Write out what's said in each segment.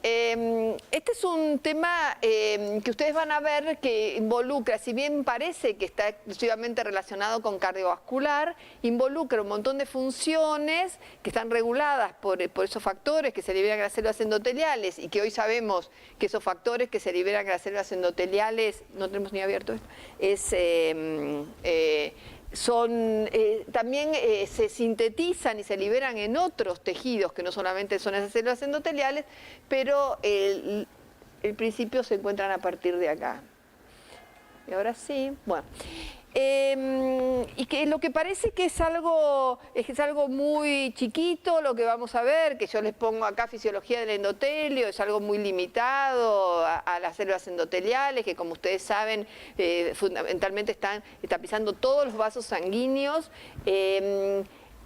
Este es un tema que ustedes van a ver que involucra, si bien parece que está exclusivamente relacionado con cardiovascular, involucra un montón de funciones que están reguladas por esos factores que se liberan en las células endoteliales y que hoy sabemos que esos factores que se liberan en las células endoteliales, no tenemos ni abierto esto, también se sintetizan y se liberan en otros tejidos que no solamente son esas células endoteliales, pero el principio se encuentran a partir de acá. Y ahora sí, bueno. Y que lo que parece que es algo muy chiquito, lo que vamos a ver, que yo les pongo acá fisiología del endotelio, es algo muy limitado a las células endoteliales, que como ustedes saben, fundamentalmente están tapizando todos los vasos sanguíneos.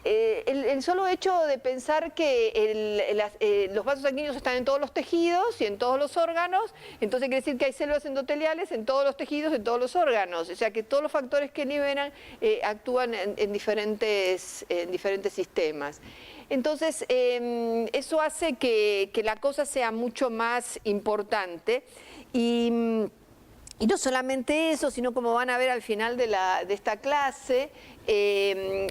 El solo hecho de pensar que los vasos sanguíneos están en todos los tejidos y en todos los órganos, entonces quiere decir que hay células endoteliales en todos los tejidos, en todos los órganos. O sea que todos los factores que liberan actúan en diferentes sistemas. Entonces, eso hace que la cosa sea mucho más importante y no solamente eso, sino como van a ver al final de esta clase, hoy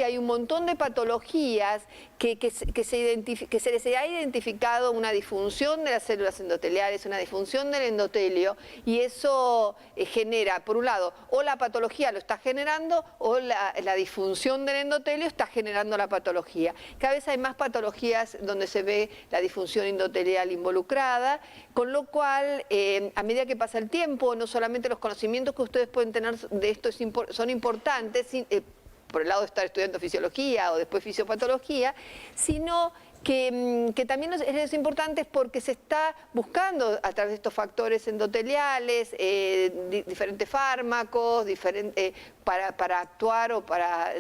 hay un montón de patologías que se les ha identificado una disfunción de las células endoteliales, una disfunción del endotelio, y eso genera, por un lado, o la patología lo está generando, o la disfunción del endotelio está generando la patología. Cada vez hay más patologías donde se ve la disfunción endotelial involucrada, con lo cual, a medida que pasa el tiempo, no solamente los conocimientos que ustedes pueden tener de esto son importantes, por el lado de estar estudiando fisiología o después fisiopatología, sino que también es importante porque se está buscando a través de estos factores endoteliales diferentes fármacos para actuar o para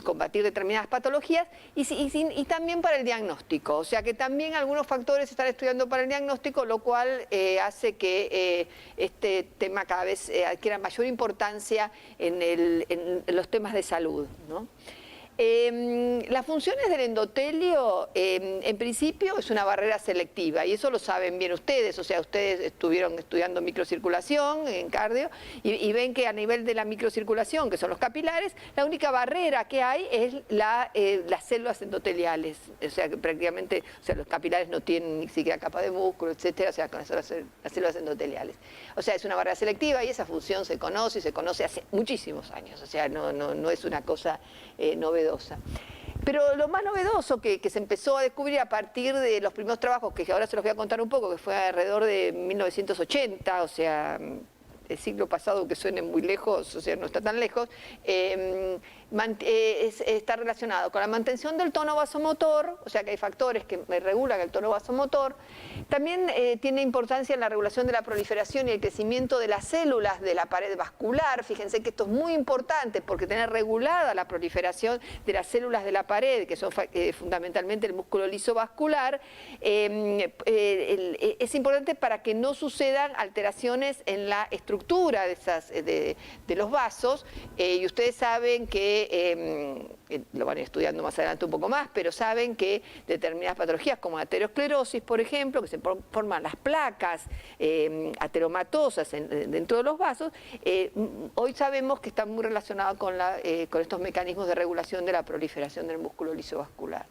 combatir determinadas patologías y también para el diagnóstico. O sea que también algunos factores se están estudiando para el diagnóstico, lo cual hace que este tema cada vez adquiera mayor importancia en los temas de salud, ¿no? Las funciones del endotelio, en principio, es una barrera selectiva, y eso lo saben bien ustedes. O sea, ustedes estuvieron estudiando microcirculación en cardio y ven que a nivel de la microcirculación, que son los capilares, la única barrera que hay es las células endoteliales. O sea, que prácticamente los capilares no tienen ni siquiera capa de músculo, etcétera, o sea, con las células endoteliales. O sea, es una barrera selectiva y esa función se conoce y se conoce hace muchísimos años. O sea, no es una cosa novedosa. Pero lo más novedoso que se empezó a descubrir a partir de los primeros trabajos, que ahora se los voy a contar un poco, que fue alrededor de 1980, o sea, el siglo pasado, que suene muy lejos, o sea, no está tan lejos, está relacionado con la mantención del tono vasomotor, o sea que hay factores que regulan el tono vasomotor. También tiene importancia en la regulación de la proliferación y el crecimiento de las células de la pared vascular. Fíjense que esto es muy importante porque tener regulada la proliferación de las células de la pared, que son fundamentalmente el músculo liso vascular, es importante para que no sucedan alteraciones en la estructura de los vasos, y ustedes saben que lo van a ir estudiando más adelante un poco más, pero saben que determinadas patologías como la aterosclerosis, por ejemplo, que se forman las placas ateromatosas dentro de los vasos, hoy sabemos que están muy relacionados con estos mecanismos de regulación de la proliferación del músculo liso vascular.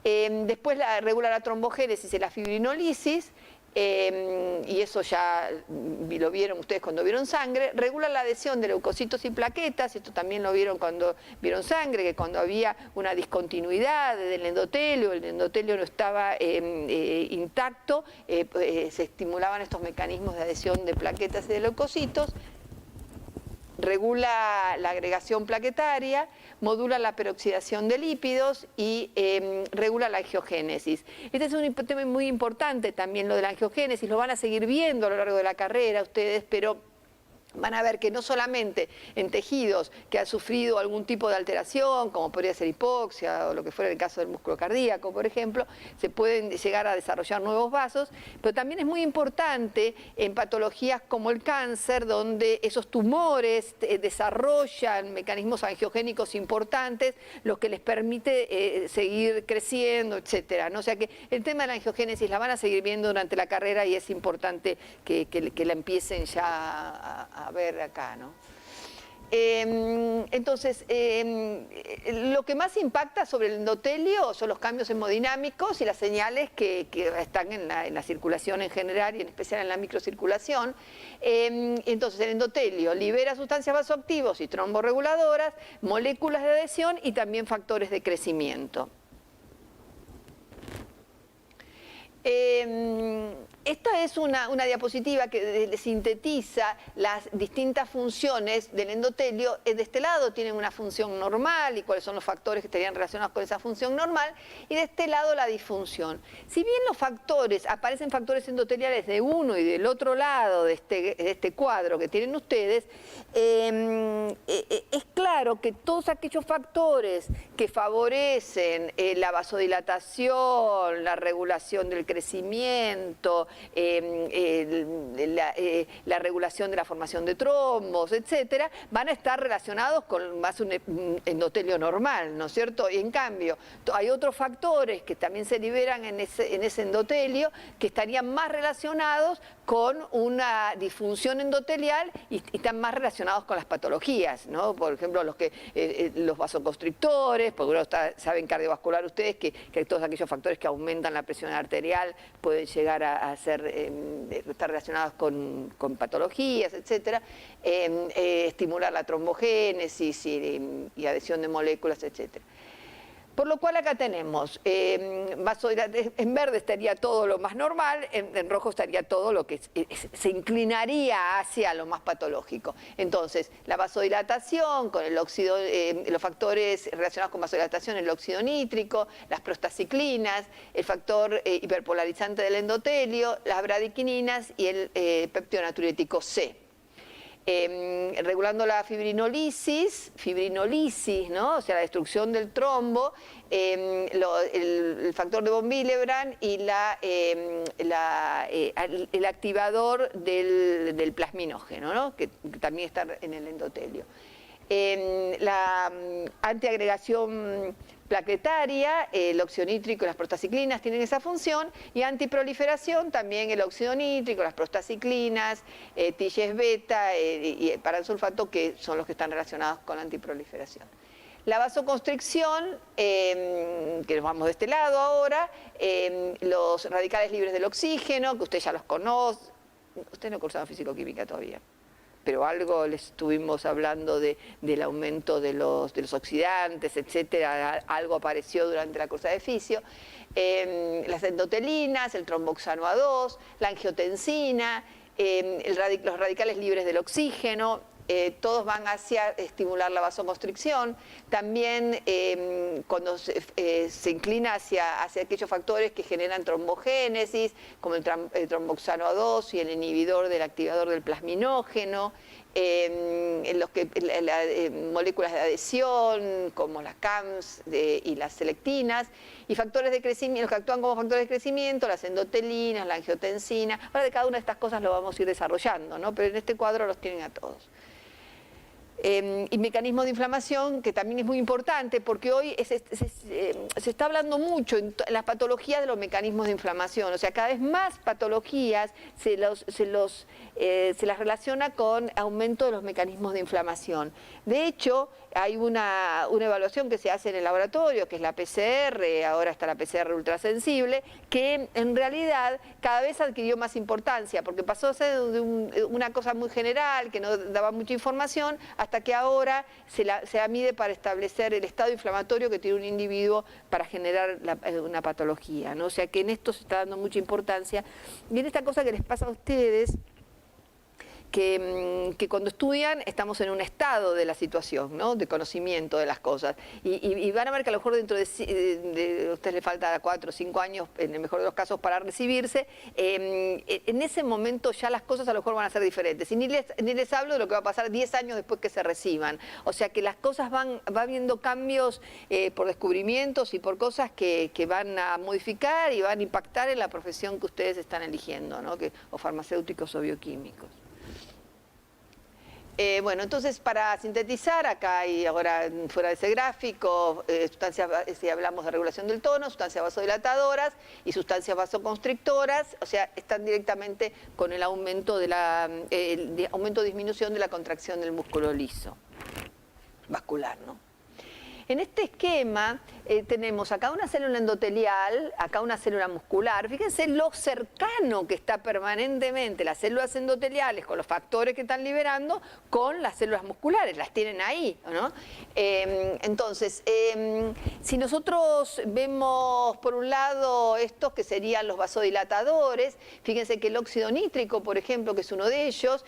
Después regula la trombogénesis y la fibrinolisis, y eso ya lo vieron ustedes cuando vieron sangre. Regula la adhesión de leucocitos y plaquetas, esto también lo vieron cuando vieron sangre, que cuando había una discontinuidad del endotelio, el endotelio no estaba intacto, se estimulaban estos mecanismos de adhesión de plaquetas y de leucocitos. Regula la agregación plaquetaria, modula la peroxidación de lípidos y regula la angiogénesis. Este es un tema muy importante también, lo de la angiogénesis, lo van a seguir viendo a lo largo de la carrera ustedes, pero van a ver que no solamente en tejidos que han sufrido algún tipo de alteración, como podría ser hipoxia o lo que fuera el caso del músculo cardíaco, por ejemplo, se pueden llegar a desarrollar nuevos vasos, pero también es muy importante en patologías como el cáncer, donde esos tumores desarrollan mecanismos angiogénicos importantes, lo que les permite seguir creciendo, etcétera, ¿no? O sea que el tema de la angiogénesis la van a seguir viendo durante la carrera y es importante que la empiecen ya a ver acá, ¿no? Entonces, lo que más impacta sobre el endotelio son los cambios hemodinámicos y las señales que están en la circulación en general y en especial en la microcirculación. Entonces, el endotelio libera sustancias vasoactivas y tromborreguladoras, moléculas de adhesión y también factores de crecimiento. Esta es una diapositiva que sintetiza las distintas funciones del endotelio. De este lado tienen una función normal y cuáles son los factores que estarían relacionados con esa función normal, y de este lado la disfunción. Si bien los factores, aparecen factores endoteliales de uno y del otro lado de este cuadro que tienen ustedes, es claro que todos aquellos factores que favorecen la vasodilatación, la regulación del crecimiento, la regulación de la formación de trombos, etcétera, van a estar relacionados con más un endotelio normal, ¿no es cierto? Y en cambio, hay otros factores que también se liberan en ese endotelio que estarían más relacionados con una disfunción endotelial y están más relacionados con las patologías, ¿no? Por ejemplo, los vasoconstrictores, porque saben cardiovascular ustedes que todos aquellos factores que aumentan la presión arterial pueden llegar a estar relacionados con patologías, etcétera, estimular la trombogénesis y adhesión de moléculas, etcétera. Por lo cual acá tenemos, en verde estaría todo lo más normal, en rojo estaría todo lo que se inclinaría hacia lo más patológico. Entonces, la vasodilatación, con el óxido, los factores relacionados con vasodilatación, el óxido nítrico, las prostaciclinas, el factor hiperpolarizante del endotelio, las bradykininas y el péptido natriurético C. Regulando la fibrinolisis, ¿no? O sea, la destrucción del trombo, el factor de von Willebrand y el activador del plasminógeno, ¿no? que también está en el endotelio. La antiagregación plaquetaria, el óxido nítrico y las prostaciclinas tienen esa función, y antiproliferación también el óxido nítrico, las prostaciclinas, TGF beta y paransulfato, que son los que están relacionados con la antiproliferación. La vasoconstricción, que nos vamos de este lado ahora, los radicales libres del oxígeno, que usted ya los conoce, usted no cursaba físico-química todavía, pero algo les estuvimos hablando del aumento de los los etcétera, algo apareció durante la cursa de fisio, las endotelinas, el tromboxano A2, la angiotensina, los radicales libres del oxígeno, todos van hacia estimular la vasoconstricción. También cuando se inclina hacia aquellos factores que generan trombogénesis, como el tromboxano A2 y el inhibidor del activador del plasminógeno, moléculas de adhesión como las CAMs y las selectinas, y factores de crecimiento, los que actúan como factores de crecimiento, las endotelinas, la angiotensina. Ahora de cada una de estas cosas lo vamos a ir desarrollando, ¿no? Pero en este cuadro los tienen a todos. Y mecanismos de inflamación, que también es muy importante, porque hoy se está hablando mucho en las patologías de los mecanismos de inflamación. O sea, cada vez más patologías se las relaciona con aumento de los mecanismos de inflamación. De hecho, hay una evaluación que se hace en el laboratorio, que es la PCR, ahora está la PCR ultrasensible, que en realidad cada vez adquirió más importancia, porque pasó a ser de una cosa muy general, que no daba mucha información, hasta que ahora se la mide para establecer el estado inflamatorio que tiene un individuo para generar una patología, ¿no? O sea que en esto se está dando mucha importancia. Y en esta cosa que les pasa a ustedes, que cuando estudian estamos en un estado de la situación, ¿no? De conocimiento de las cosas. Y van a ver que a lo mejor dentro de a ustedes les falta 4 o 5 años, en el mejor de los casos, para recibirse. En ese momento ya las cosas a lo mejor van a ser diferentes. Y ni les hablo de lo que va a pasar 10 años después que se reciban. O sea que las cosas va habiendo cambios por descubrimientos y por cosas que van a modificar y van a impactar en la profesión que ustedes están eligiendo, ¿no? O farmacéuticos o bioquímicos. Bueno, entonces para sintetizar, acá y ahora fuera de ese gráfico, si hablamos de regulación del tono, sustancias vasodilatadoras y sustancias vasoconstrictoras, o sea, están directamente con el aumento o disminución de la contracción del músculo liso, vascular, ¿no? En este esquema tenemos acá una célula endotelial, acá una célula muscular. Fíjense lo cercano que está permanentemente las células endoteliales con los factores que están liberando con las células musculares, las tienen ahí, ¿no? Entonces, si nosotros vemos por un lado estos que serían los vasodilatadores, fíjense que el óxido nítrico, por ejemplo, que es uno de ellos,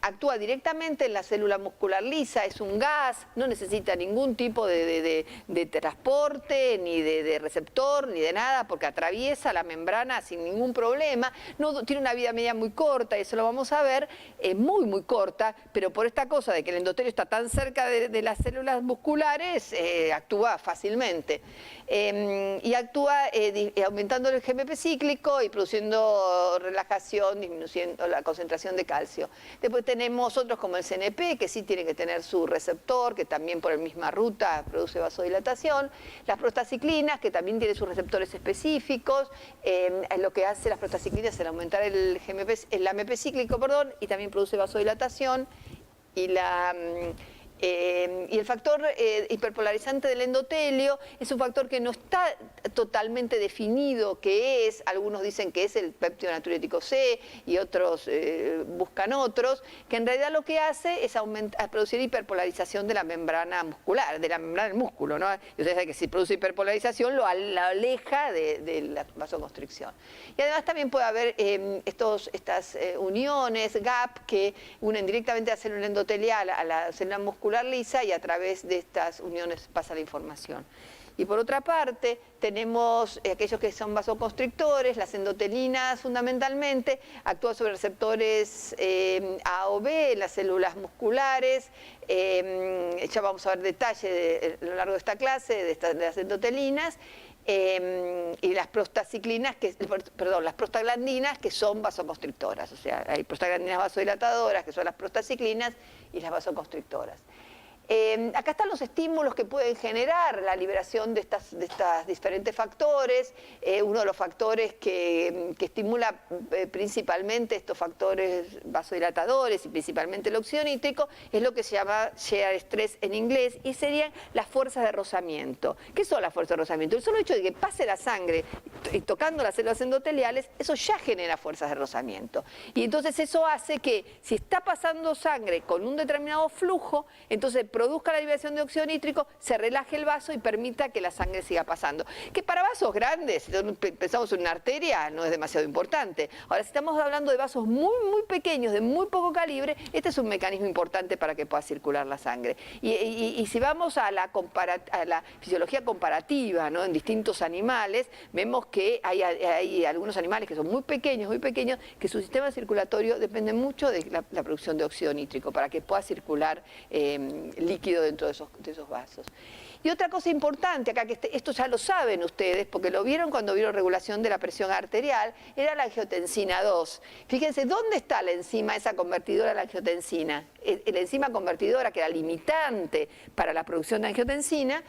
actúa directamente en la célula muscular lisa, es un gas, no necesita ningún tipo de transporte, ni de receptor, ni de nada, porque atraviesa la membrana sin ningún problema. No, tiene una vida media muy corta, y eso lo vamos a ver, muy corta, pero por esta cosa de que el endotelio está tan cerca de las células musculares, actúa fácilmente. Y actúa aumentando el GMP cíclico y produciendo relajación, disminuyendo la concentración de calcio. Después tenemos otros como el CNP, que sí tiene que tener su receptor, que también por la misma ruta produce vasodilatación. Las prostaciclinas, que también tienen sus receptores específicos. Lo que hace las prostaciclinas es aumentar el AMP cíclico, perdón, y también produce vasodilatación. Y el factor hiperpolarizante del endotelio es un factor que no está totalmente definido qué es. Algunos dicen que es el péptido natriurético C y otros buscan otros, que en realidad lo que hace es producir hiperpolarización de la membrana muscular, de la membrana del músculo, ¿no? Y ustedes saben que si produce hiperpolarización lo aleja de la vasoconstricción. Y además también puede haber estas uniones, GAP, que unen directamente a la célula endotelial a la célula muscular lisa, y a través de estas uniones pasa la información. Y por otra parte, tenemos aquellos que son vasoconstrictores, las endotelinas fundamentalmente, actúan sobre receptores A o B en las células musculares. Ya vamos a ver detalle a lo largo de esta clase de las endotelinas. Y las prostaciclinas, las prostaglandinas, que son vasoconstrictoras. O sea, hay prostaglandinas vasodilatadoras, que son las prostaciclinas, y las vasoconstrictoras. Acá están los estímulos que pueden generar la liberación de estos diferentes factores. Uno de los factores que estimula principalmente estos factores vasodilatadores y principalmente el óxido nítrico es lo que se llama shear stress en inglés, y serían las fuerzas de rozamiento. ¿Qué son las fuerzas de rozamiento? El solo hecho de que pase la sangre y tocando las células endoteliales, eso ya genera fuerzas de rozamiento. Y entonces eso hace que si está pasando sangre con un determinado flujo, entonces produzca la liberación de óxido nítrico, se relaje el vaso y permita que la sangre siga pasando. Que para vasos grandes, si pensamos en una arteria, no es demasiado importante. Ahora, si estamos hablando de vasos muy pequeños, de muy poco calibre, este es un mecanismo importante para que pueda circular la sangre. Y si vamos a la fisiología comparativa, ¿no? En distintos animales, vemos que hay algunos animales que son muy pequeños, que su sistema circulatorio depende mucho de la producción de óxido nítrico para que pueda circular líquido dentro de esos vasos. Y otra cosa importante acá, que esto ya lo saben ustedes, porque lo vieron cuando vieron regulación de la presión arterial, era la angiotensina 2. Fíjense, ¿dónde está la enzima esa convertidora de la angiotensina? La enzima convertidora, que era limitante para la producción de angiotensina,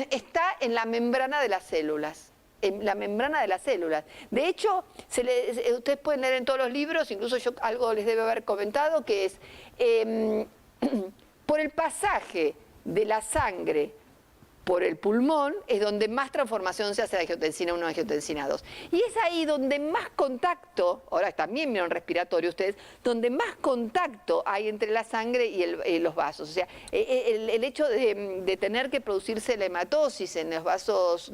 está en la membrana de las células. En la membrana de las células. De hecho, ustedes pueden leer en todos los libros, incluso yo algo les debe haber comentado, que es por el pasaje de la sangre por el pulmón, es donde más transformación se hace de angiotensina 1 a angiotensina 2. Y es ahí donde más contacto, ahora también vieron respiratorio ustedes, donde más contacto hay entre la sangre y los vasos. O sea, el hecho de tener que producirse la hematosis en los vasos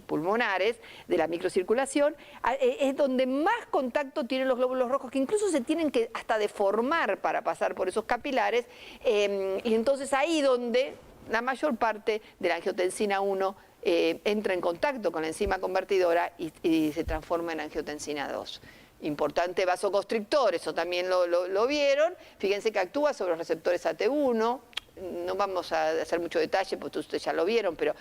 pulmonares, de la microcirculación, es donde más contacto tienen los glóbulos rojos, que incluso se tienen que hasta deformar para pasar por esos capilares, y entonces ahí donde la mayor parte de la angiotensina 1 entra en contacto con la enzima convertidora y se transforma en angiotensina 2. Importante vasoconstrictor, eso también lo vieron. Fíjense que actúa sobre los receptores AT1. No vamos a hacer mucho detalle, porque ustedes ya lo vieron, pero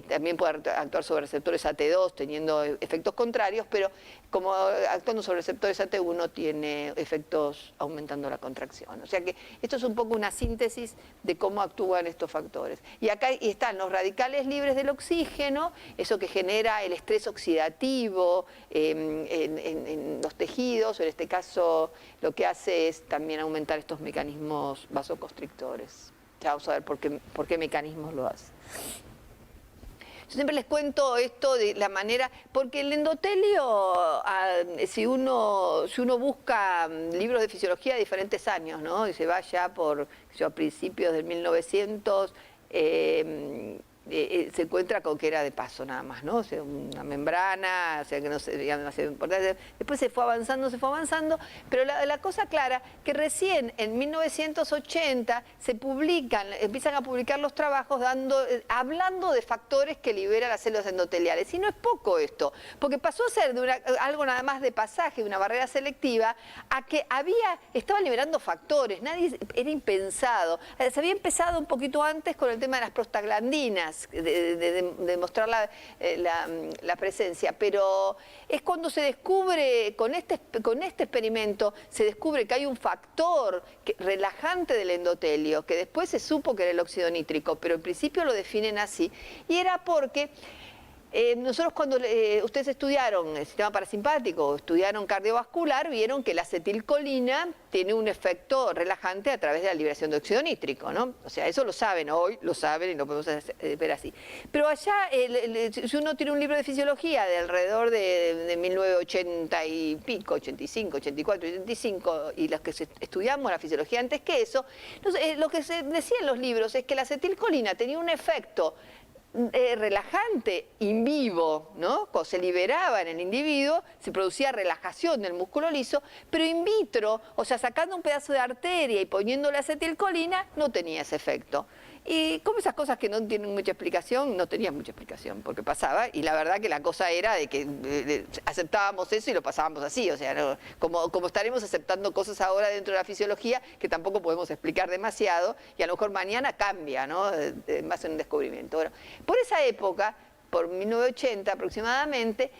también puede actuar sobre receptores AT2 teniendo efectos contrarios, pero como actuando sobre receptores AT1 tiene efectos aumentando la contracción. O sea que esto es un poco una síntesis de cómo actúan estos factores. Y acá están los radicales libres del oxígeno, eso que genera el estrés oxidativo en los tejidos, en este caso lo que hace es también aumentar estos mecanismos vasoconstrictores. Ya vamos a ver por qué mecanismos lo hace. Yo siempre les cuento esto de la manera, porque el endotelio, si uno busca libros de fisiología de diferentes años, ¿no? Y se va ya por, a principios del 1900, se encuentra con que era de paso nada más, ¿no? O sea, una membrana, o sea, que no sería demasiado importante. Después se fue avanzando, pero la cosa clara, que recién en 1980 empiezan a publicar los trabajos hablando de factores que liberan las células endoteliales. Y no es poco esto, porque pasó a ser algo nada más de pasaje, de una barrera selectiva, a que estaban liberando factores, era impensado. Se había empezado un poquito antes con el tema de las prostaglandinas, de mostrar la presencia, pero es cuando se descubre, con este experimento, se descubre que hay un factor relajante del endotelio, que después se supo que era el óxido nítrico, pero en principio lo definen así, y era porque nosotros cuando ustedes estudiaron el sistema parasimpático o estudiaron cardiovascular, vieron que la acetilcolina tiene un efecto relajante a través de la liberación de óxido nítrico, ¿no? O sea, eso lo saben, hoy lo saben y lo podemos ver así. Pero allá, si uno tiene un libro de fisiología de alrededor de 1980 y pico, 85, 84, 85, y los que estudiamos la fisiología antes que eso, lo que se decía en los libros es que la acetilcolina tenía un efecto relajante in vivo, ¿no? Cuando se liberaba en el individuo, se producía relajación del músculo liso, pero in vitro, o sea, sacando un pedazo de arteria y poniéndole acetilcolina, no tenía ese efecto. Y como esas cosas que no tienen mucha explicación, no tenían mucha explicación, porque pasaba, y la verdad que la cosa era de que aceptábamos eso y lo pasábamos así, o sea, ¿no? como estaremos aceptando cosas ahora dentro de la fisiología que tampoco podemos explicar demasiado, y a lo mejor mañana cambia, ¿no? Más en un descubrimiento. Bueno, por esa época, por 1980 aproximadamente,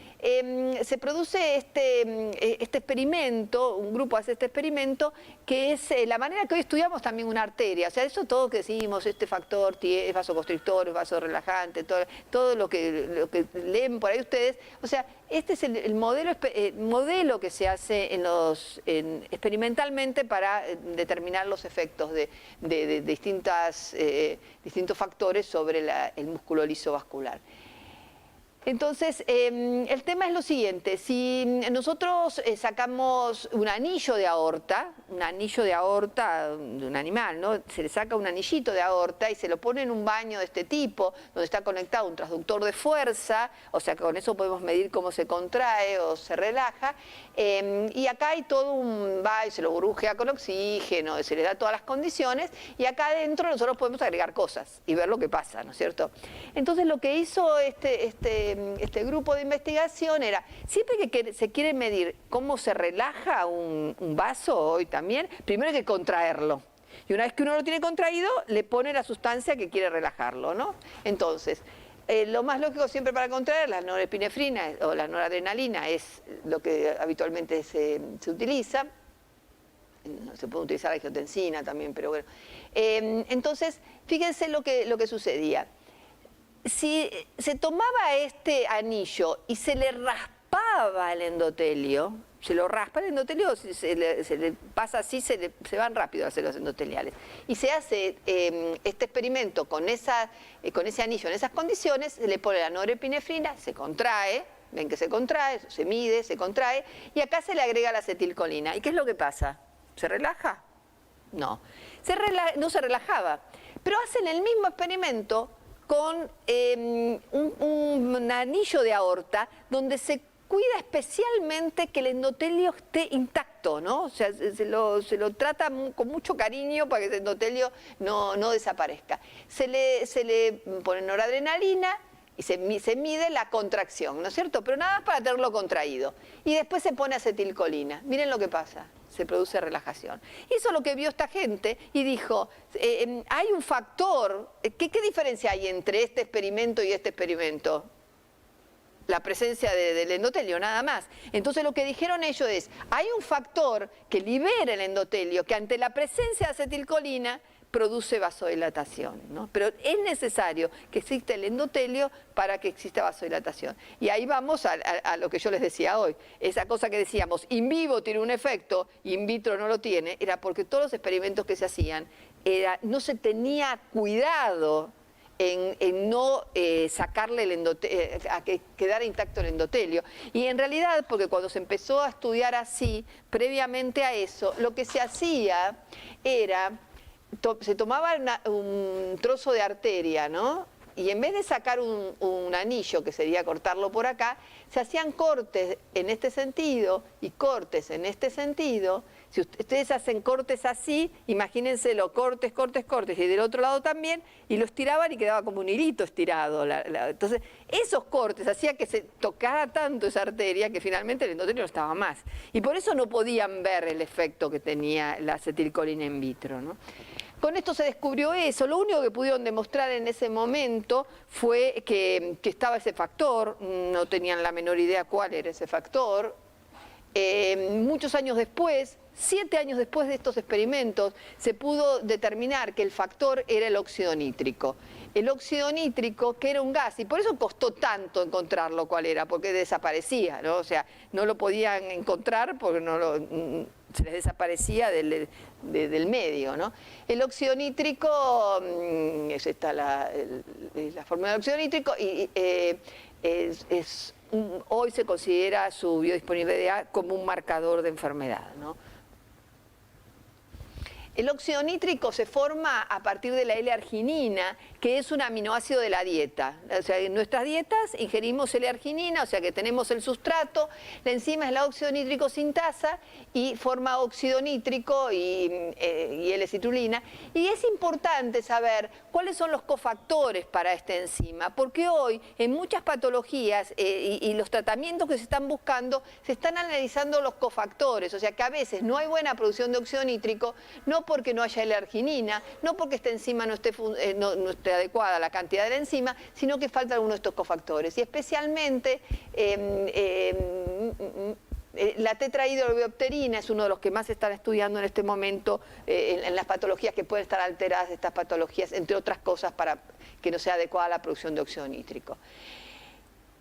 se produce este experimento, un grupo hace este experimento, que es la manera que hoy estudiamos también una arteria. O sea, eso todo que decimos, este factor es vasoconstrictor, es vasorelajante, todo lo que leen por ahí ustedes. O sea, este es el modelo que se hace experimentalmente para determinar los efectos de distintos factores sobre el músculo liso vascular. Entonces, el tema es lo siguiente: si nosotros sacamos un anillo de aorta de un animal, ¿no? Se le saca un anillito de aorta y se lo pone en un baño de este tipo, donde está conectado un transductor de fuerza, o sea, con eso podemos medir cómo se contrae o se relaja, y acá hay todo un baño, se lo burbujea con oxígeno, se le da todas las condiciones, y acá adentro nosotros podemos agregar cosas y ver lo que pasa, ¿no es cierto? Entonces, lo que hizo este grupo de investigación era, siempre que se quiere medir cómo se relaja un vaso, hoy también, primero hay que contraerlo. Y una vez que uno lo tiene contraído, le pone la sustancia que quiere relajarlo, ¿no? Entonces, lo más lógico siempre para contraer la norepinefrina o la noradrenalina es lo que habitualmente se utiliza. Se puede utilizar la angiotensina también, pero bueno. Entonces, fíjense lo que sucedía. Si se tomaba este anillo y se le raspaba lava el endotelio, se lo raspa el endotelio, se le pasa así, se van rápido las células endoteliales. Y se hace este experimento con ese anillo, en esas condiciones, se le pone la norepinefrina, se contrae, ven que se contrae, se mide, se contrae, y acá se le agrega la acetilcolina. ¿Y qué es lo que pasa? ¿Se relaja? No. No se relajaba. Pero hacen el mismo experimento con un anillo de aorta donde se cuida especialmente que el endotelio esté intacto, ¿no? O sea, se lo trata con mucho cariño para que el endotelio no desaparezca. Se le pone noradrenalina y se mide la contracción, ¿no es cierto? Pero nada más para tenerlo contraído. Y después se pone acetilcolina. Miren lo que pasa. Se produce relajación. Y eso es lo que vio esta gente y dijo, hay un factor, ¿qué diferencia hay entre este experimento y este experimento? La presencia del endotelio, nada más. Entonces lo que dijeron ellos es, hay un factor que libera el endotelio, que ante la presencia de acetilcolina produce vasodilatación, ¿no? Pero es necesario que exista el endotelio para que exista vasodilatación. Y ahí vamos a lo que yo les decía hoy. Esa cosa que decíamos, in vivo tiene un efecto, in vitro no lo tiene, era porque todos los experimentos que se hacían, no se tenía cuidado en no sacarle el endotelio, a que quedara intacto el endotelio. Y en realidad, porque cuando se empezó a estudiar así, previamente a eso, lo que se hacía era, se tomaba un trozo de arteria, ¿no? Y en vez de sacar un anillo, que sería cortarlo por acá, se hacían cortes en este sentido y cortes en este sentido. Si ustedes hacen cortes así, imagínenselo, cortes, cortes, cortes, y del otro lado también, y lo estiraban y quedaba como un hilito estirado. Entonces, esos cortes hacían que se tocara tanto esa arteria que finalmente el endotelio no estaba más. Y por eso no podían ver el efecto que tenía la acetilcolina in vitro, ¿no? Con esto se descubrió eso. Lo único que pudieron demostrar en ese momento fue que estaba ese factor, no tenían la menor idea cuál era ese factor. Muchos años después, 7 años después de estos experimentos, se pudo determinar que el factor era el óxido nítrico. El óxido nítrico, que era un gas, y por eso costó tanto encontrarlo cuál era, porque desaparecía, ¿no? O sea, no lo podían encontrar porque se les desaparecía del medio, ¿no? El óxido nítrico, esta es la fórmula del óxido nítrico, y hoy se considera su biodisponibilidad como un marcador de enfermedad, ¿no? El óxido nítrico se forma a partir de la L-arginina, que es un aminoácido de la dieta. O sea, en nuestras dietas ingerimos L-arginina, o sea que tenemos el sustrato, la enzima es la óxido nítrico sintasa y forma óxido nítrico y L-citrulina. Y es importante saber cuáles son los cofactores para esta enzima, porque hoy en muchas patologías y los tratamientos que se están buscando, se están analizando los cofactores, o sea que a veces no hay buena producción de óxido nítrico, no porque no haya L-arginina, no porque esta enzima no esté adecuada la cantidad de la enzima, sino que falta alguno de estos cofactores. Y especialmente la tetrahidrobiopterina es uno de los que más se están estudiando en este momento en las patologías que pueden estar alteradas de estas patologías, entre otras cosas para que no sea adecuada la producción de óxido nítrico.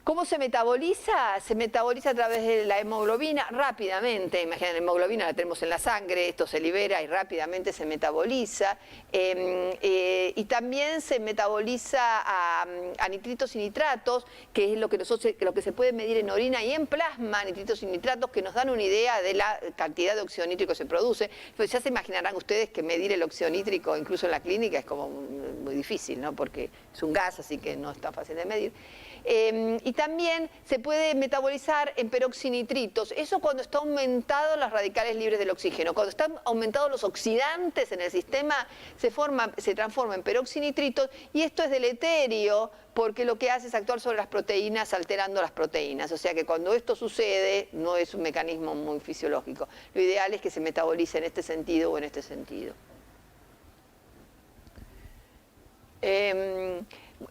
¿Cómo se metaboliza? Se metaboliza a través de la hemoglobina rápidamente. Imaginen, la hemoglobina la tenemos en la sangre, esto se libera y rápidamente se metaboliza. Y también se metaboliza a nitritos y nitratos, que es lo que se puede medir en orina y en plasma, nitritos y nitratos, que nos dan una idea de la cantidad de óxido nítrico que se produce. Pues ya se imaginarán ustedes que medir el óxido nítrico, incluso en la clínica, es como muy difícil, ¿no? Porque es un gas, así que no es tan fácil de medir. Y también se puede metabolizar en peroxinitritos. Eso cuando está aumentado las radicales libres del oxígeno. Cuando están aumentados los oxidantes en el sistema, se transforma en peroxinitritos, y esto es deleterio porque lo que hace es actuar sobre las proteínas alterando las proteínas. O sea que cuando esto sucede no es un mecanismo muy fisiológico. Lo ideal es que se metabolice en este sentido o en este sentido.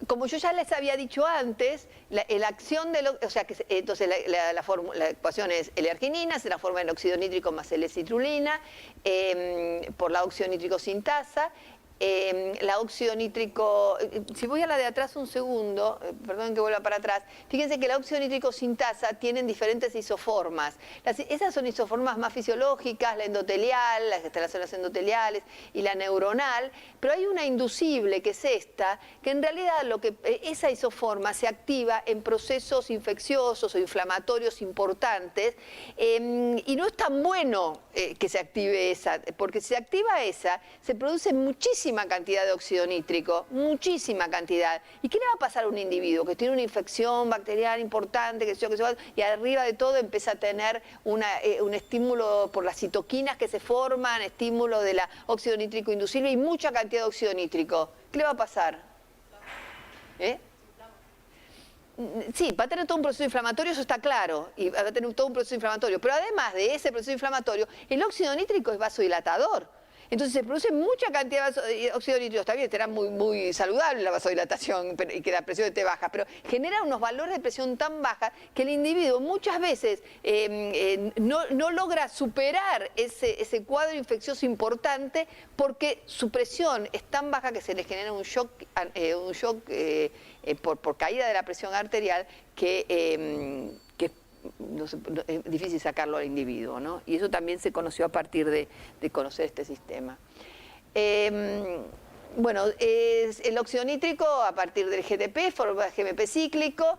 Como yo ya les había dicho antes, la acción de o sea que entonces la ecuación es L-arginina, se transforma en óxido nítrico más L-citrulina por la óxido nítrico sintasa. la óxido nítrico, si voy a la de atrás un segundo, perdón que vuelva para atrás, fíjense que la óxido nítrico sintasa tienen diferentes isoformas. Esas son isoformas más fisiológicas, la endotelial, las células endoteliales y la neuronal, pero hay una inducible que es esta, que en realidad esa isoforma se activa en procesos infecciosos o inflamatorios importantes y no es tan bueno que se active esa, porque si se activa esa, se produce muchísima cantidad de óxido nítrico, muchísima cantidad. ¿Y qué le va a pasar a un individuo que tiene una infección bacteriana importante, y arriba de todo empieza a tener un estímulo por las citoquinas que se forman, estímulo de la óxido nítrico inducible y mucha cantidad de óxido nítrico? ¿Qué le va a pasar? Sí, va a tener todo un proceso inflamatorio, eso está claro, y va a tener todo un proceso inflamatorio, pero además de ese proceso inflamatorio, el óxido nítrico es vasodilatador. Entonces se produce mucha cantidad de óxido nítrico, está bien, estará muy saludable la vasodilatación y que la presión esté baja, pero genera unos valores de presión tan baja que el individuo muchas veces no logra superar ese cuadro infeccioso importante porque su presión es tan baja que se le genera un shock por caída de la presión arterial que es difícil sacarlo al individuo, ¿no? Y eso también se conoció a partir de conocer este sistema. Bueno, el óxido nítrico a partir del GTP forma GMP cíclico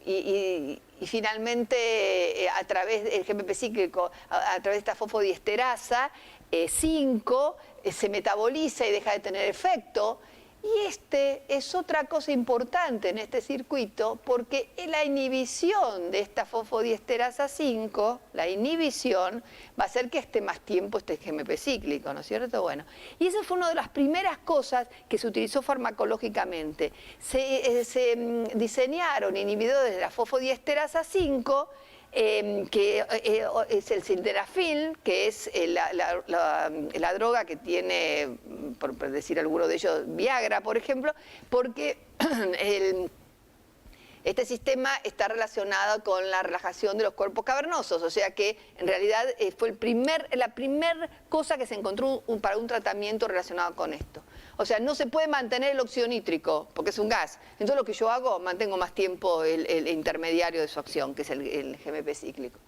y finalmente a través del GMP cíclico, a través de esta fosfodiesterasa 5 se metaboliza y deja de tener efecto. Y este es otra cosa importante en este circuito porque la inhibición de esta fosfodiesterasa 5, la inhibición, va a hacer que esté más tiempo este GMP cíclico, ¿no es cierto? Bueno, y esa fue una de las primeras cosas que se utilizó farmacológicamente. Se diseñaron inhibidores de la fosfodiesterasa 5, que es el sildenafil, que es la droga que tiene, por decir alguno de ellos, Viagra, por ejemplo, porque este sistema está relacionado con la relajación de los cuerpos cavernosos, o sea que en realidad fue la primera cosa que se encontró para un tratamiento relacionado con esto. O sea, no se puede mantener el óxido nítrico, porque es un gas. Entonces lo que yo hago, mantengo más tiempo el intermediario de su acción, que es el GMP cíclico.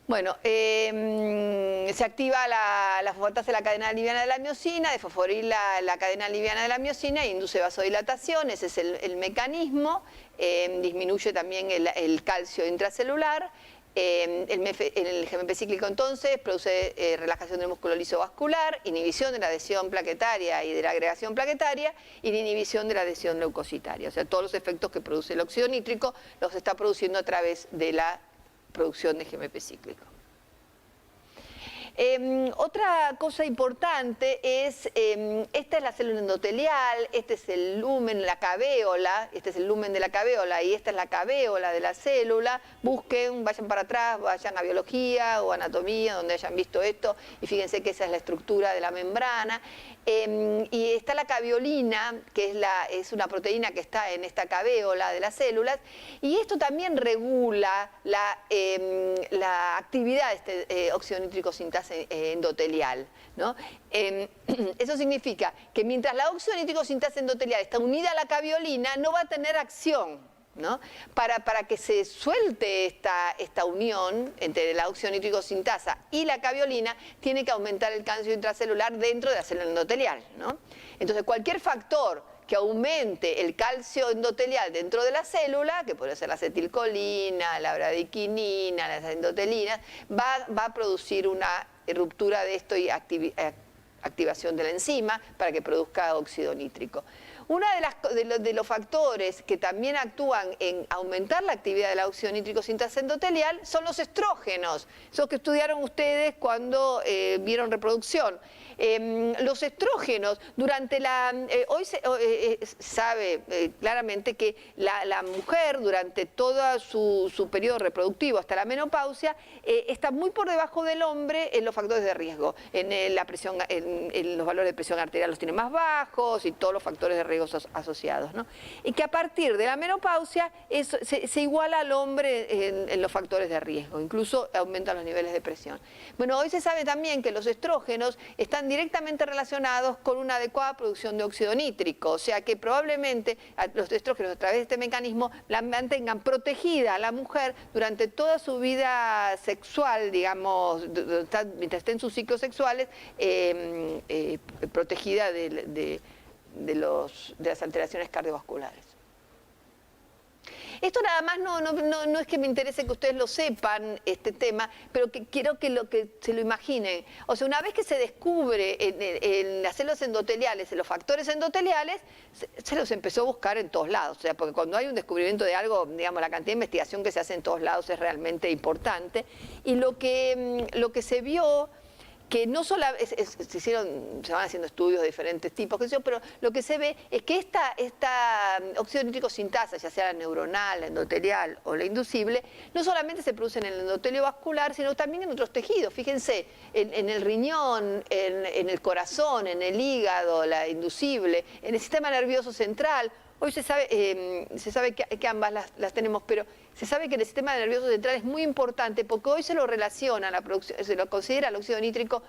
Bueno, se activa la fosfatasa de la cadena liviana de la miosina, desfosforila la cadena liviana de la miosina e induce vasodilatación, ese es el mecanismo. Disminuye también el calcio intracelular. El GMP cíclico entonces produce relajación del músculo liso vascular, inhibición de la adhesión plaquetaria y de la agregación plaquetaria y de inhibición de la adhesión leucocitaria. O sea, todos los efectos que produce el óxido nítrico los está produciendo a través de la producción de GMP cíclico. Otra cosa importante es, esta es la célula endotelial, este es el lumen, la cavéola, este es el lumen de la cavéola y esta es la cavéola de la célula. Busquen, vayan para atrás, vayan a biología o anatomía, donde hayan visto esto, y fíjense que esa es la estructura de la membrana. Y está la caveolina, que es una proteína que está en esta cavéola de las células, y esto también regula la actividad de este óxido nítrico sintasa endotelial, ¿no? Eso significa que mientras la óxido nítrico sintasa endotelial está unida a la caveolina, no va a tener acción, ¿no? Para que se suelte esta unión entre la óxido nítrico sintasa y la caveolina, tiene que aumentar el calcio intracelular dentro de la célula endotelial, ¿no? Entonces, cualquier factor que aumente el calcio endotelial dentro de la célula, que puede ser la acetilcolina, la bradiquinina, las endotelinas, va a producir una ruptura de esto y activación de la enzima para que produzca óxido nítrico. Uno de los factores que también actúan en aumentar la actividad del óxido nítrico sintasa endotelial son los estrógenos, esos que estudiaron ustedes cuando vieron reproducción. Los estrógenos, hoy se sabe claramente que la mujer durante todo su periodo reproductivo hasta la menopausia está muy por debajo del hombre en los factores de riesgo. En los valores de presión arterial los tiene más bajos y todos los factores de riesgo riesgos asociados, ¿no? Y que a partir de la menopausia se iguala al hombre en los factores de riesgo, incluso aumentan los niveles de presión. Bueno, hoy se sabe también que los estrógenos están directamente relacionados con una adecuada producción de óxido nítrico, o sea que probablemente los estrógenos a través de este mecanismo la mantengan protegida a la mujer durante toda su vida sexual, digamos, mientras esté en sus ciclos sexuales, protegida de las alteraciones cardiovasculares. Esto nada más no es que me interese que ustedes lo sepan, este tema, pero que quiero que se lo imaginen. O sea, una vez que se descubre en las células endoteliales, en los factores endoteliales, se los empezó a buscar en todos lados. O sea, porque cuando hay un descubrimiento de algo, digamos, la cantidad de investigación que se hace en todos lados es realmente importante. Y lo que se vio, que no solo se van haciendo estudios de diferentes tipos, pero lo que se ve es que esta óxido nítrico sintasa, ya sea la neuronal, la endotelial o la inducible, no solamente se produce en el endotelio vascular, sino también en otros tejidos. Fíjense, en el riñón, en el corazón, en el hígado, la inducible, en el sistema nervioso central. Hoy se sabe que ambas las tenemos, pero se sabe que el sistema nervioso central es muy importante porque hoy se lo relaciona, se lo considera el óxido nítrico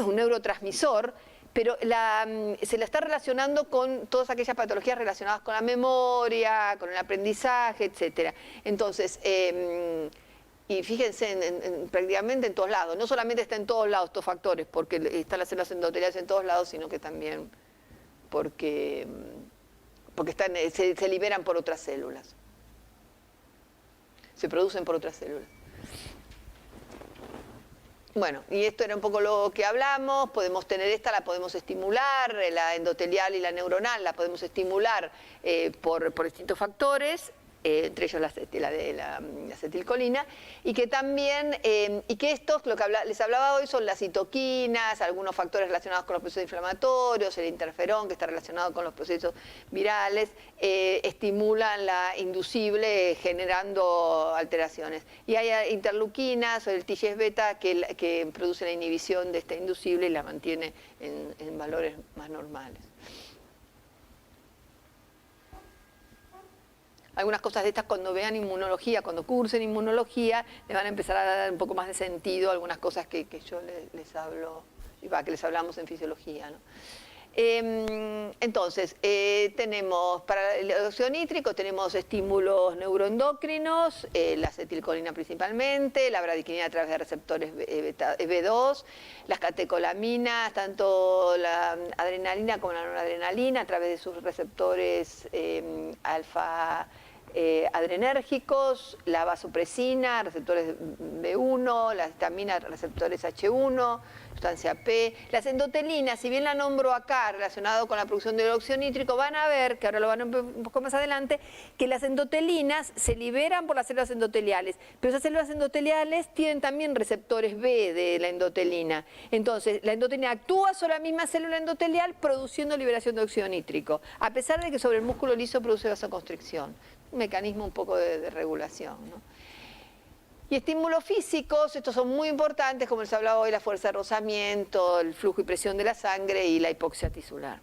un neurotransmisor, pero se la está relacionando con todas aquellas patologías relacionadas con la memoria, con el aprendizaje, etc. Entonces, y fíjense, prácticamente en todos lados, no solamente está en todos lados estos factores, porque están las células endoteliales en todos lados, sino que también porque se liberan por otras células, se producen por otras células. Bueno, y esto era un poco lo que hablamos. Podemos tener la podemos estimular, la endotelial y la neuronal la podemos estimular por distintos factores, entre ellos la acetilcolina, y que también, y que estos, lo que les hablaba hoy, son las citoquinas, algunos factores relacionados con los procesos inflamatorios, el interferón, que está relacionado con los procesos virales, estimulan la inducible generando alteraciones. Y hay interleuquinas, o el TGF-beta, que produce la inhibición de esta inducible y la mantiene en valores más normales. Algunas cosas de estas, cuando vean inmunología, cuando cursen inmunología, les van a empezar a dar un poco más de sentido algunas cosas que yo les hablo, que les hablamos en fisiología, ¿no? Entonces, tenemos para el óxido nítrico, tenemos estímulos neuroendocrinos, la acetilcolina principalmente, la bradiquinina a través de receptores B2, las catecolaminas, tanto la adrenalina como la noradrenalina a través de sus receptores alfa adrenérgicos, la vasopresina, receptores B1, la histamina, receptores H1, sustancia P. Las endotelinas, si bien la nombro acá relacionado con la producción del óxido nítrico, van a ver, que ahora lo van a ver un poco más adelante, que las endotelinas se liberan por las células endoteliales, pero esas células endoteliales tienen también receptores B de la endotelina. Entonces, la endotelina actúa sobre la misma célula endotelial produciendo liberación de óxido nítrico, a pesar de que sobre el músculo liso produce vasoconstricción. Un mecanismo un poco de regulación, ¿no? Y estímulos físicos, estos son muy importantes, como les hablaba hoy, la fuerza de rozamiento, el flujo y presión de la sangre y la hipoxia tisular.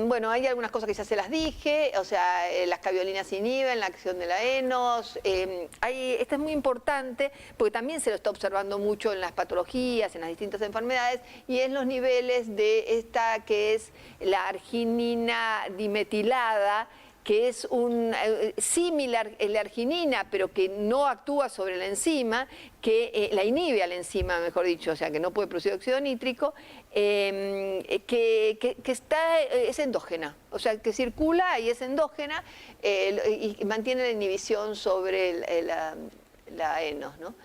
Bueno, hay algunas cosas que ya se las dije, o sea, las caveolinas inhiben la acción de la ENOS. Esto es muy importante porque también se lo está observando mucho en las patologías, en las distintas enfermedades, y en los niveles de esta que es la arginina dimetilada, que es similar a la arginina, pero que no actúa sobre la enzima, que la inhibe a la enzima, mejor dicho, o sea, que no puede producir óxido nítrico, que es endógena, o sea, que circula y es endógena y mantiene la inhibición sobre la ENOS, ¿no?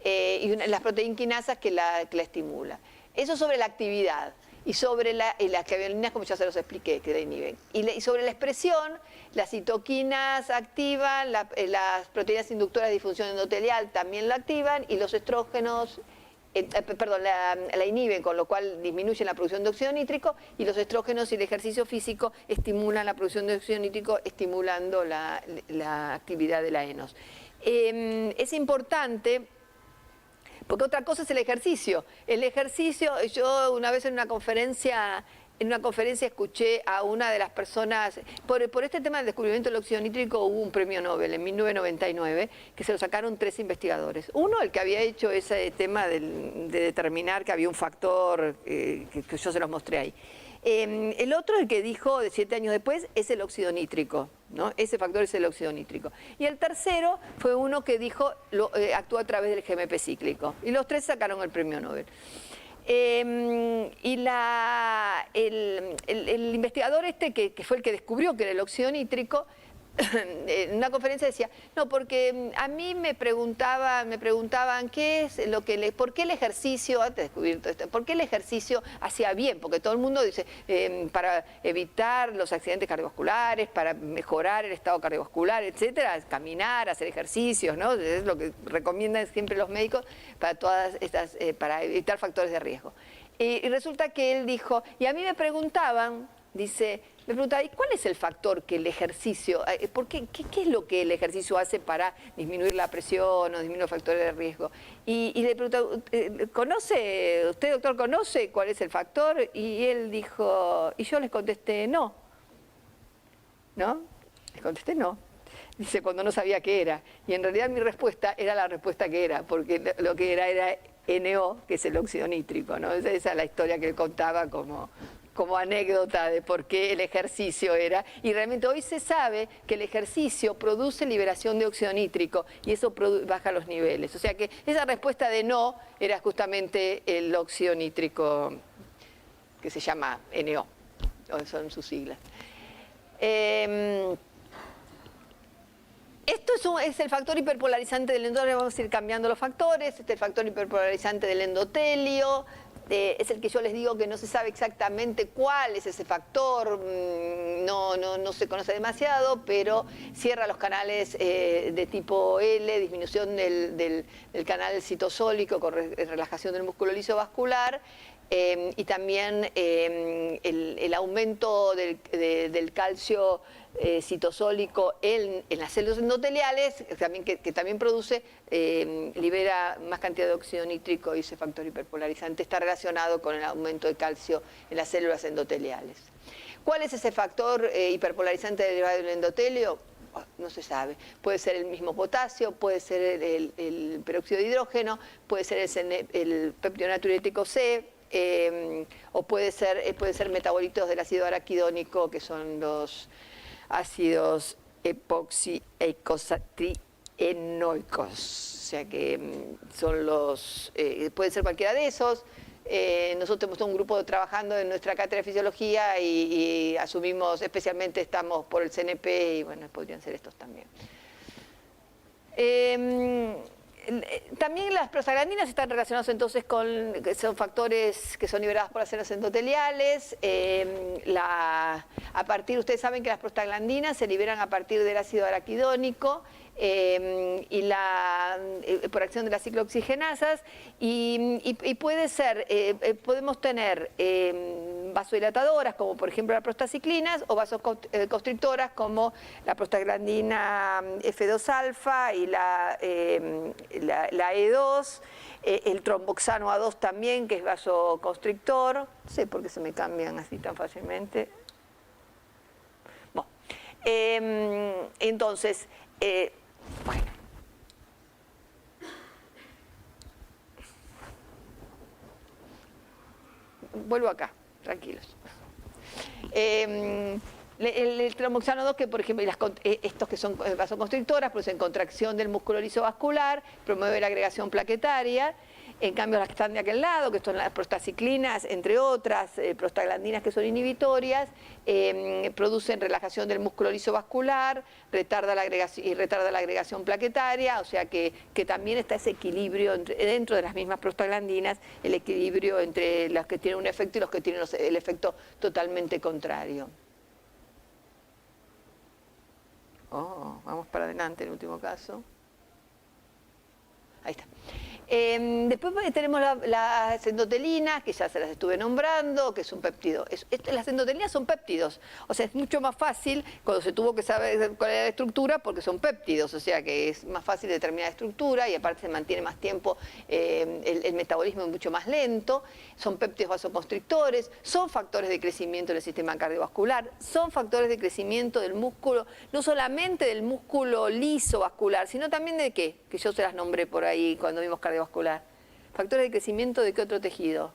Y las proteínquinasas que la estimulan. Eso sobre la actividad. Y sobre las caveolinas, como ya se los expliqué, que la inhiben. Y sobre la expresión, las citoquinas activan, las proteínas inductoras de disfunción endotelial también la activan, y los estrógenos, la inhiben, con lo cual disminuyen la producción de óxido nítrico, y los estrógenos y el ejercicio físico estimulan la producción de óxido nítrico, estimulando la actividad de la ENOS. Es importante, porque otra cosa es el ejercicio. El ejercicio, yo una vez en una conferencia en una conferencia escuché a una de las personas, por este tema del descubrimiento del óxido nítrico hubo un premio Nobel en 1999, que se lo sacaron 3 investigadores. Uno, el que había hecho ese tema de determinar que había un factor, que yo se los mostré ahí. El otro, el que dijo 7 años después, es el óxido nítrico, ¿no? Ese factor es el óxido nítrico. Y el tercero fue uno que dijo, actúa a través del GMP cíclico. Y los 3 sacaron el premio Nobel. Y el investigador que fue el que descubrió que era el óxido nítrico, en una conferencia decía, no, porque a mí me preguntaban qué es lo que por qué el ejercicio, antes de descubrir todo esto, por qué el ejercicio hacía bien, porque todo el mundo dice, para evitar los accidentes cardiovasculares, para mejorar el estado cardiovascular, etcétera, caminar, hacer ejercicios, ¿no? Es lo que recomiendan siempre los médicos para todas estas, para evitar factores de riesgo. Y resulta que él dijo, y a mí me preguntaban, dice, me preguntaba, ¿y cuál es el factor que el ejercicio, qué es lo que el ejercicio hace para disminuir la presión o disminuir los factores de riesgo? Y le preguntaba, ¿usted doctor conoce cuál es el factor? Y él dijo, y yo les contesté, no. ¿No? Les contesté, no. Dice, cuando no sabía qué era. Y en realidad mi respuesta era la respuesta que era, porque lo que era NO, que es el óxido nítrico, ¿no? Esa es la historia que él contaba como anécdota de por qué el ejercicio era, y realmente hoy se sabe que el ejercicio produce liberación de óxido nítrico y eso baja los niveles. O sea que esa respuesta de no era justamente el óxido nítrico que se llama NO, son sus siglas. Esto es el factor hiperpolarizante del endotelio. Vamos a ir cambiando los factores. Este es el factor hiperpolarizante del endotelio. Es el que yo les digo que no se sabe exactamente cuál es ese factor, no se conoce demasiado, pero cierra los canales de tipo L, disminución del canal citosólico con relajación del músculo liso vascular, y también el aumento del calcio citosólico en las células endoteliales, que también produce, libera más cantidad de óxido nítrico, y ese factor hiperpolarizante está relacionado con el aumento de calcio en las células endoteliales. ¿Cuál es ese factor hiperpolarizante derivado del endotelio? No se sabe. Puede ser el mismo potasio, puede ser el peróxido de hidrógeno, puede ser el péptido natriurético C, o puede ser metabolitos del ácido araquidónico, que son los ácidos epoxieicosanoicos, o sea que son puede ser cualquiera de esos. Nosotros tenemos un grupo trabajando en nuestra cátedra de fisiología y asumimos, especialmente estamos por el CNP, y bueno, podrían ser estos también. También las prostaglandinas están relacionadas entonces son factores que son liberados por las células endoteliales. Ustedes saben que las prostaglandinas se liberan a partir del ácido araquidónico por acción de las ciclooxigenasas, y puede ser, podemos tener vasodilatadoras, como por ejemplo las prostaciclinas, o vasoconstrictoras, como la prostaglandina F2-alfa y la E2, el tromboxano A2 también, que es vasoconstrictor. No sé por qué se me cambian así tan fácilmente. Bueno, entonces, bueno. Vuelvo acá, tranquilos. El tromboxano 2, que por ejemplo, estos que son vasoconstrictoras, producen contracción del músculo liso vascular, promueve la agregación plaquetaria. En cambio, las que están de aquel lado, que son las prostaciclinas, entre otras, prostaglandinas que son inhibitorias, producen relajación del músculo liso vascular, retarda la agregación plaquetaria, o sea que también está ese equilibrio dentro de las mismas prostaglandinas, el equilibrio entre las que tienen un efecto y los que tienen el efecto totalmente contrario. Vamos para adelante, el último caso. Ahí está. Después tenemos las endotelinas, que ya se las estuve nombrando, que es un péptido. Las endotelinas son péptidos, o sea, es mucho más fácil cuando se tuvo que saber cuál era la estructura, porque son péptidos, o sea que es más fácil determinar la estructura y aparte se mantiene más tiempo, el metabolismo es mucho más lento, son péptidos vasoconstrictores, son factores de crecimiento del sistema cardiovascular, son factores de crecimiento del músculo, no solamente del músculo liso vascular, sino también de ¿qué? Que yo se las nombré por ahí cuando vimos cardiovascular. ¿Factores de crecimiento de qué otro tejido?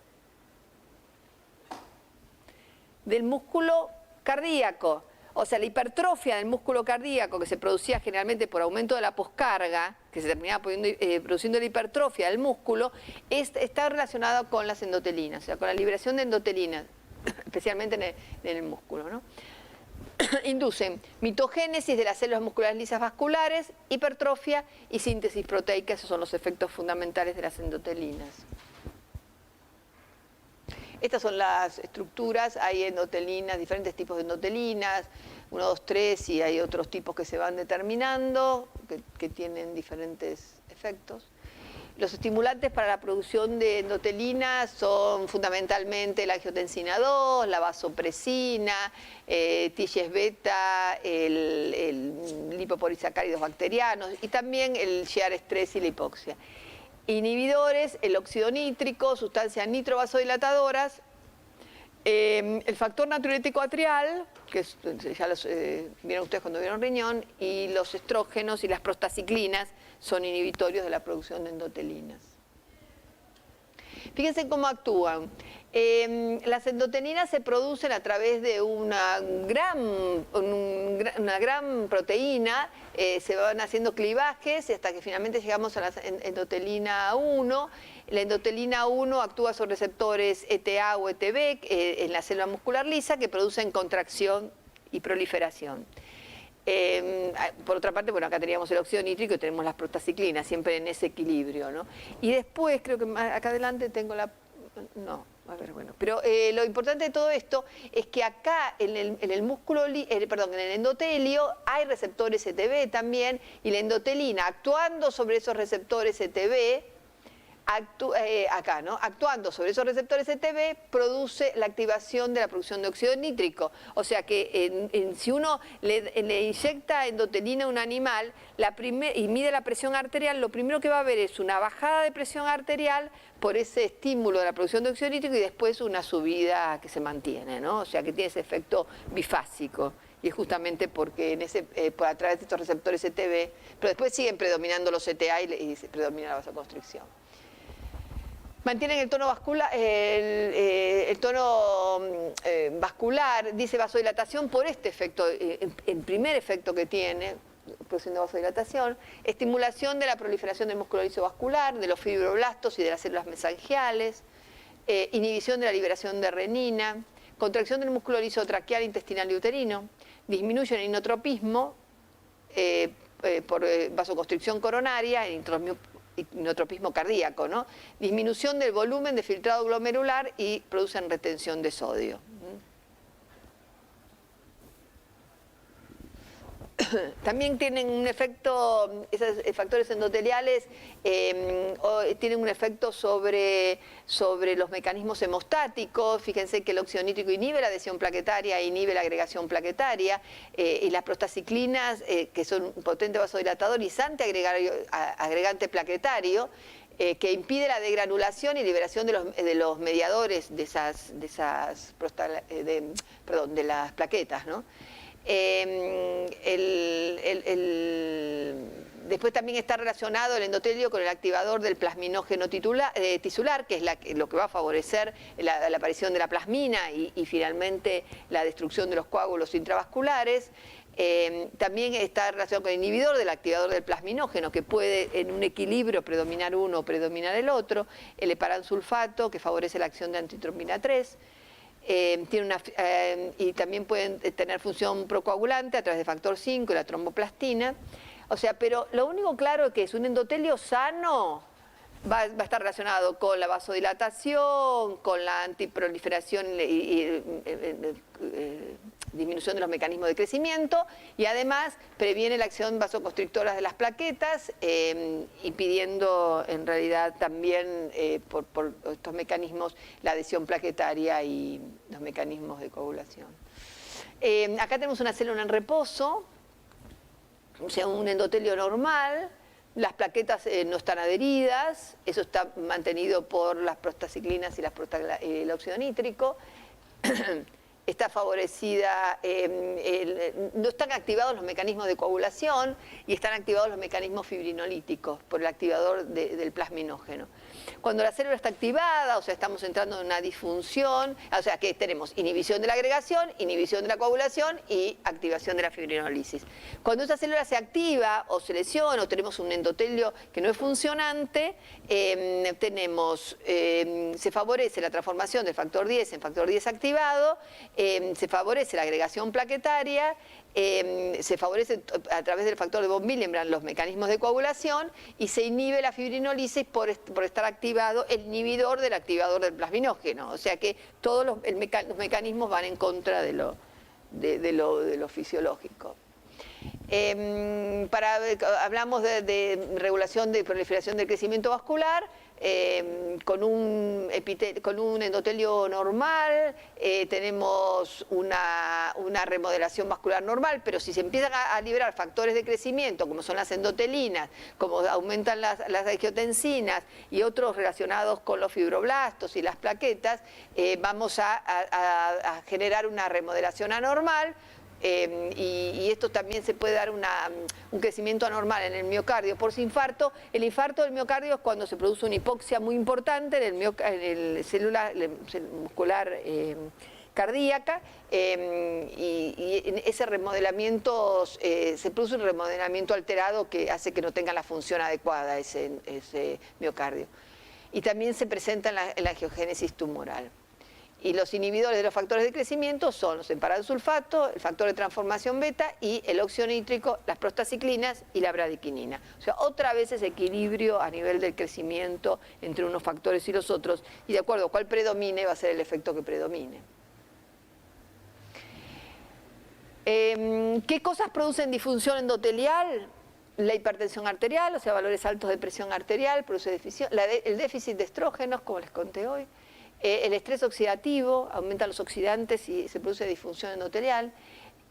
Del músculo cardíaco. O sea, la hipertrofia del músculo cardíaco que se producía generalmente por aumento de la poscarga, que se terminaba produciendo la hipertrofia del músculo, está relacionada con las endotelinas, o sea, con la liberación de endotelinas, especialmente en el músculo, ¿no? Inducen mitogénesis de las células musculares lisas vasculares, hipertrofia y síntesis proteica. Esos son los efectos fundamentales de las endotelinas. Estas son las estructuras, hay endotelinas, diferentes tipos de endotelinas, 1, 2, 3, y hay otros tipos que se van determinando, que tienen diferentes efectos. Los estimulantes para la producción de endotelinas son fundamentalmente la angiotensina 2, la vasopresina, TGF-beta, el lipopolisacáridos bacterianos y también el GR-estrés y la hipoxia. Inhibidores, el óxido nítrico, sustancias nitrovasodilatadoras, el factor natriurético atrial, que ya los vieron ustedes cuando vieron riñón, y los estrógenos y las prostaciclinas son inhibitorios de la producción de endotelinas. Fíjense cómo actúan. Las endotelinas se producen a través de una gran proteína, se van haciendo clivajes hasta que finalmente llegamos a la endotelina 1. La endotelina 1 actúa sobre receptores ETA o ETB en la célula muscular lisa que producen contracción y proliferación. Por otra parte, bueno, acá teníamos el óxido nítrico y tenemos las prostaciclinas, siempre en ese equilibrio, ¿no? Y después, creo que acá adelante tengo la... No, a ver, bueno. Pero lo importante de todo esto es que acá en el músculo, en el endotelio hay receptores ETB también, y la endotelina, actuando sobre esos receptores ETB, acá, ¿no? Actuando sobre esos receptores ETB, produce la activación de la producción de óxido nítrico. O sea que si uno le inyecta endotelina a un animal y mide la presión arterial, lo primero que va a haber es una bajada de presión arterial por ese estímulo de la producción de óxido nítrico y después una subida que se mantiene, ¿no? O sea que tiene ese efecto bifásico. Y es justamente porque a través de estos receptores ETB, pero después siguen predominando los ETA y predomina la vasoconstricción. Mantienen el tono vascular, vascular, dice vasodilatación por este efecto, el primer efecto que tiene, produciendo vasodilatación, estimulación de la proliferación del músculo liso vascular, de los fibroblastos y de las células mesangiales, inhibición de la liberación de renina, contracción del músculo liso traqueal, intestinal y uterino, disminuye el inotropismo por vasoconstricción coronaria, inotropismo cardíaco, ¿no? Disminución del volumen de filtrado glomerular y producen retención de sodio. También tienen un efecto, esos factores endoteliales tienen un efecto sobre los mecanismos hemostáticos. Fíjense que el óxido nítrico inhibe la adhesión plaquetaria, inhibe la agregación plaquetaria, y las prostaciclinas, que son un potente vasodilatador agregante plaquetario, que impide la degranulación y liberación de los mediadores de las plaquetas, ¿no? Después también está relacionado el endotelio con el activador del plasminógeno tisular, que es lo que va a favorecer la aparición de la plasmina y finalmente la destrucción de los coágulos intravasculares. También está relacionado con el inhibidor del activador del plasminógeno, que puede en un equilibrio predominar uno o predominar el otro. El heparansulfato, que favorece la acción de antitrombina 3. Y también pueden tener función procoagulante a través de factor 5 y la tromboplastina. O sea, pero lo único claro es que es un endotelio sano, va a estar relacionado con la vasodilatación, con la antiproliferación y disminución disminución de los mecanismos de crecimiento y además previene la acción vasoconstrictora de las plaquetas, impidiendo en realidad también por estos mecanismos la adhesión plaquetaria y los mecanismos de coagulación. Acá tenemos una célula en reposo, o sea, un endotelio normal. Las plaquetas no están adheridas, eso está mantenido por las prostaciclinas y el óxido nítrico. Está favorecida, no están activados los mecanismos de coagulación y están activados los mecanismos fibrinolíticos por el activador del plasminógeno. Cuando la célula está activada, o sea, estamos entrando en una disfunción, o sea, que tenemos inhibición de la agregación, inhibición de la coagulación y activación de la fibrinólisis. Cuando esa célula se activa o se lesiona o tenemos un endotelio que no es funcionante, se favorece la transformación del factor 10 en factor 10 activado, se favorece la agregación plaquetaria, se favorece a través del factor de von Willebrand los mecanismos de coagulación y se inhibe la fibrinólisis por estar activado el inhibidor del activador del plasminógeno. O sea que todos los mecanismos van en contra de lo fisiológico. Hablamos de regulación de proliferación del crecimiento vascular, con un endotelio normal, tenemos una remodelación vascular normal, pero si se empiezan a liberar factores de crecimiento, como son las endotelinas, como aumentan las angiotensinas y otros relacionados con los fibroblastos y las plaquetas, vamos a generar una remodelación anormal. Y esto también se puede dar un crecimiento anormal en el miocardio por infarto. El infarto del miocardio es cuando se produce una hipoxia muy importante en el célula muscular cardíaca y en ese remodelamiento se produce un remodelamiento alterado que hace que no tenga la función adecuada ese miocardio. Y también se presenta en la angiogénesis tumoral. Y los inhibidores de los factores de crecimiento son los emparadosulfato, el factor de transformación beta y el óxido nítrico, las prostaciclinas y la bradiquinina. O sea, otra vez ese equilibrio a nivel del crecimiento entre unos factores y los otros, y de acuerdo a cuál predomine va a ser el efecto que predomine. ¿Qué cosas producen disfunción endotelial? La hipertensión arterial, o sea, valores altos de presión arterial, produce el déficit de estrógenos, como les conté hoy. El estrés oxidativo, aumentan los oxidantes y se produce disfunción endotelial.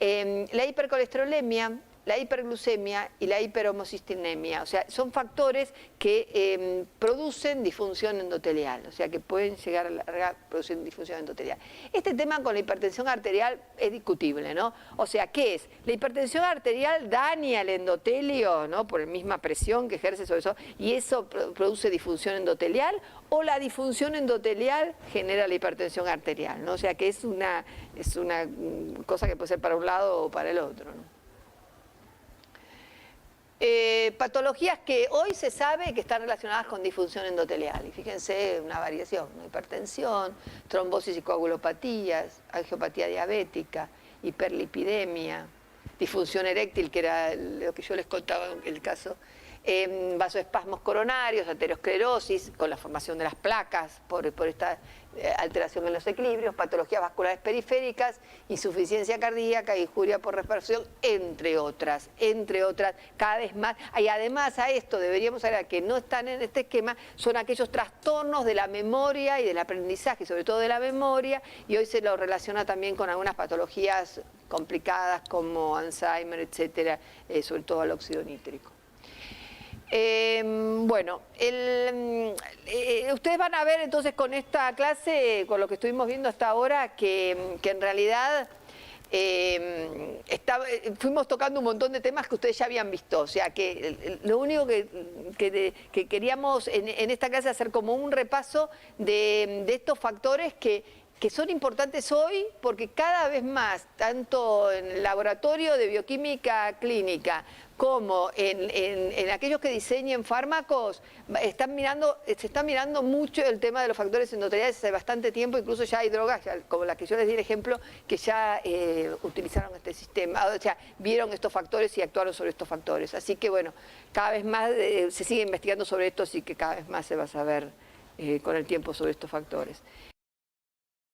La hipercolesterolemia, la hiperglucemia y la hiperhomocistinemia. O sea, son factores que producen disfunción endotelial, o sea, que pueden llegar a producir disfunción endotelial. Este tema con la hipertensión arterial es discutible, ¿no? O sea, ¿qué es? La hipertensión arterial daña el endotelio, ¿no? Por la misma presión que ejerce sobre eso, y eso produce disfunción endotelial, o la disfunción endotelial genera la hipertensión arterial, ¿no? O sea, que es una cosa que puede ser para un lado o para el otro, ¿no? Patologías que hoy se sabe que están relacionadas con disfunción endotelial. Y fíjense, una variación, ¿no? Hipertensión, trombosis y coagulopatías, angiopatía diabética, hiperlipidemia, disfunción eréctil, que era lo que yo les contaba en el caso, vasoespasmos coronarios, aterosclerosis, con la formación de las placas por esta alteración en los equilibrios, patologías vasculares periféricas, insuficiencia cardíaca, injuria por respiración, entre otras, cada vez más. Y además a esto deberíamos saber que no están en este esquema, son aquellos trastornos de la memoria y del aprendizaje, sobre todo de la memoria, y hoy se lo relaciona también con algunas patologías complicadas como Alzheimer, etcétera, sobre todo al óxido nítrico. Bueno, ustedes van a ver entonces con esta clase, con lo que estuvimos viendo hasta ahora, que en realidad fuimos tocando un montón de temas que ustedes ya habían visto. O sea, que lo único que queríamos en esta clase hacer como un repaso de estos factores que son importantes hoy porque cada vez más, tanto en el laboratorio de bioquímica clínica como en aquellos que diseñen fármacos, se está mirando mucho el tema de los factores endoteliales hace bastante tiempo. Incluso ya hay drogas, como las que yo les di el ejemplo, que ya utilizaron este sistema, o sea, vieron estos factores y actuaron sobre estos factores. Así que bueno, cada vez más se sigue investigando sobre esto, así que cada vez más se va a saber con el tiempo sobre estos factores.